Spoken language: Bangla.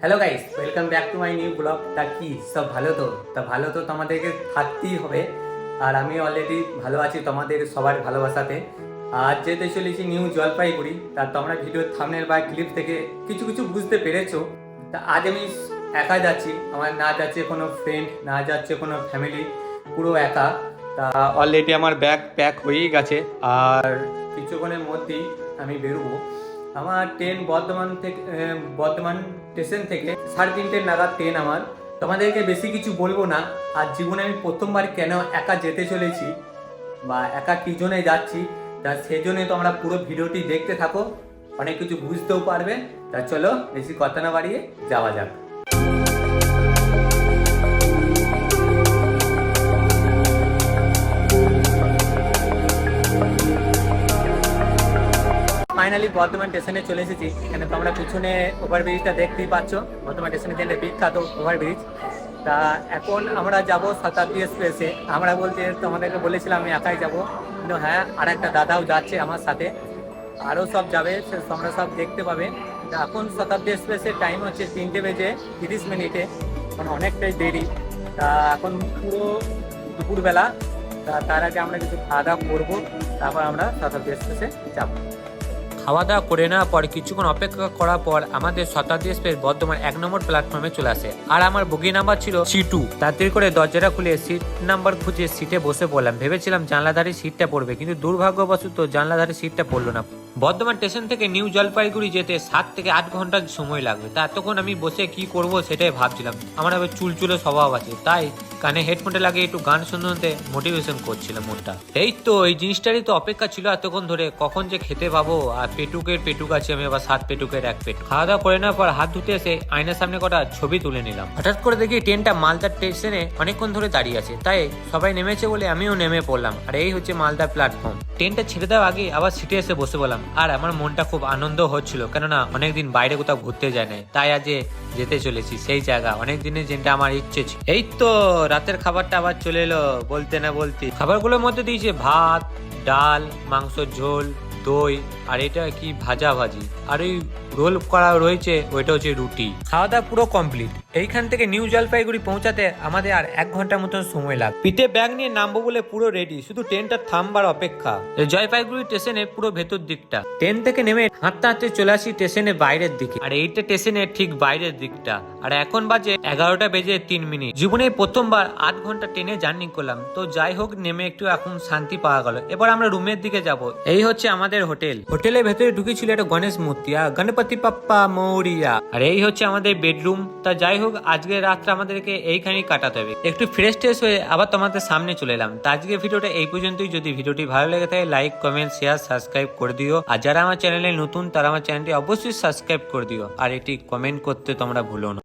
Hello guys, welcome back to my new blog. তা কি সব ভালো তো? ভালো তো তোমাদেরকে থাকতেই হবে। আর আমি অলরেডি ভালো আছি তোমাদের সবার ভালোবাসাতে। আর যেতে চলেছি নিউ জলপাইগুড়ি। তা তোমরা ভিডিওর থাম্বনেল বা ক্লিপ থেকে কিছু কিছু বুঝতে পেরেছো। তা আজ আমি একা যাচ্ছি, আমার না যাচ্ছে কোনো ফ্রেন্ড, না যাচ্ছে কোনো ফ্যামিলি, পুরো একা। তা অলরেডি আমার ব্যাগ প্যাক হয়েই গেছে, আর কিছুক্ষণের মধ্যেই আমি বেরোবো। আমার ট্রেন বর্ধমান স্টেশন থেকে 3:30 নাগাদ ট্রেন আমার। তোমাদেরকে বেশি কিছু বলবো না। আর জীবনে আমি প্রথমবার কেন একা যেতে চলেছি বা একা কি জন্য যাচ্ছি, তা সেজন্যই তোমরা পুরো ভিডিওটি দেখতে থাকো, অনেক কিছু বুঝতেও পারবে। তা চলো বেশি কথা না বাড়িয়ে যাওয়া যাক। ফাইনালি বর্ধমান স্টেশনে চলে এসেছি। এখানে তোমরা পিছনে ওভারব্রিজটা দেখতেই পাচ্ছ, বর্ধমান স্টেশনের জন্য বিখ্যাত ওভারব্রিজ। তা এখন আমরা যাব শতাব্দী এক্সপ্রেসে। আমরা বলতে তোমাদেরকে বলেছিলাম আমি একাই যাব, কিন্তু হ্যাঁ, আর একটা দাদাও যাচ্ছে আমার সাথে, আরও সব যাবে, তোমরা সব দেখতে পাবে। এখন শতাব্দী এক্সপ্রেসের টাইম হচ্ছে 3:30 এখন অনেকটাই দেরি। তা এখন পুরো দুপুরবেলা। তার আগে আমরা কিছু খাওয়া দাওয়া করবো, তারপর আমরা শতাব্দী এক্সপ্রেসে যাবো। খাওয়া দাওয়া করে নেওয়ার পর কিছুক্ষণ অপেক্ষা করার পর আমাদের শতাব্দী এক্সপ্রেস বর্ধমান 1 নম্বর প্ল্যাটফর্মে চলে আসে। আর আমার বগি নাম্বার ছিল C2। তাড়াতাড়ি করে দরজাটা খুলে সিট নাম্বার খুঁজে সিটে বসে পড়লাম। ভেবেছিলাম জানলাধারী সিটটা পড়বে, কিন্তু দুর্ভাগ্যবশত জানলাধারী সিটটা পড়লো না। বর্ধমান স্টেশন থেকে নিউ জলপাইগুড়ি যেতে 7 থেকে 8 ঘন্টা সময় লাগবে। তা এতক্ষণ আমি বসে কি করব সেটাই ভাবছিলাম। আমার আবার চুলচুলো স্বভাব আছে, তাই কানে হেডফোনটা লাগিয়ে একটু গান শুনতে মোটিভেশন করছিলাম মনটা। এই তো এই জিনিসটারই তো অপেক্ষা ছিল এতক্ষণ ধরে, কখন যে খেতে পাবো। আর পেটুক আছে, আমি আবার 7 পেটুকের 1 পেট। খাওয়া দাওয়া করে নেওয়ার পর হাত ধুতে এসে আয়নার সামনে কটা ছবি তুলে নিলাম। হঠাৎ করে দেখি ট্রেনটা মালদা স্টেশনে অনেকক্ষণ ধরে দাঁড়িয়ে আছে, তাই সবাই নেমেছে বলে আমিও নেমে পড়লাম। আর এই হচ্ছে মালদা প্ল্যাটফর্ম। ট্রেনটা ছেড়ে দেওয়ার আগে আবার সিটে এসে বসে বললাম। আর আমার মনটা খুব আনন্দ হচ্ছিল, কেননা অনেকদিন বাইরে কোথাও ঘুরতে যায় নাই, তাই আজ যেতে চলেছি সেই জায়গা অনেক দিনের যেটা আমার ইচ্ছে ছিল। এই তো রাতের খাবারটা আবার চলে এলো বলতে না বলতে। খাবারগুলোর মধ্যে দিয়েছে ভাত, ডাল, মাংসর ঝোল, দই, আর এটা কি ভাজি, আর ওই রোল করা রয়েছে, ওইটা হচ্ছে রুটি। খাওয়া দাওয়া পুরো কমপ্লিট। এইখান থেকে নিউ জলপাইগুড়ি পৌঁছাতে আমাদের আর 1 ঘন্টার মতন সময় লাগবে। পিঠে ব্যাগ নিয়ে নামবো বলে পুরো রেডি, শুধু ট্রেনটা থামবার অপেক্ষা। জলপাইগুড়ি স্টেশনে পুরো ভেতর দিকটা। ট্রেন থেকে নেমে হাঁটতে হাঁটতে চলে আসি স্টেশনের বাইরের দিকে, আর এইটা স্টেশনের ঠিক বাইরের দিকটা। আর এখন বাজে 11:03। জীবনে প্রথমবার 8 ঘন্টা ট্রেনে জার্নি করলাম। তো যাই হোক, নেমে একটু এখন শান্তি পাওয়া গেল। এবার আমরা রুমের দিকে যাব। এই হচ্ছে আমাদের হোটেল। হোটেলের ভেতরে ঢুকেছিল একটা গণেশ মূর্তি, আর গণপতি পাপ্পা মৌরিয়া। আর এই হচ্ছে আমাদের বেডরুম। তা যাই হোক, আজকে রাতটা আমাদেরকে এইখানেই কাটাতে হবে। একটু ফ্রেশ হয়ে আবার তোমাদের সামনে চলে এলাম। তা আজকে ভিডিওটা এই পর্যন্তই। যদি ভিডিওটি ভালো লেগে থাকে লাইক, কমেন্ট, শেয়ার, সাবস্ক্রাইব করে দিও। আর যারা আমার চ্যানেলে নতুন তারা আমার চ্যানেলটি অবশ্যই সাবস্ক্রাইব করে দিও, আর এটি কমেন্ট করতে তোমরা ভুলো না।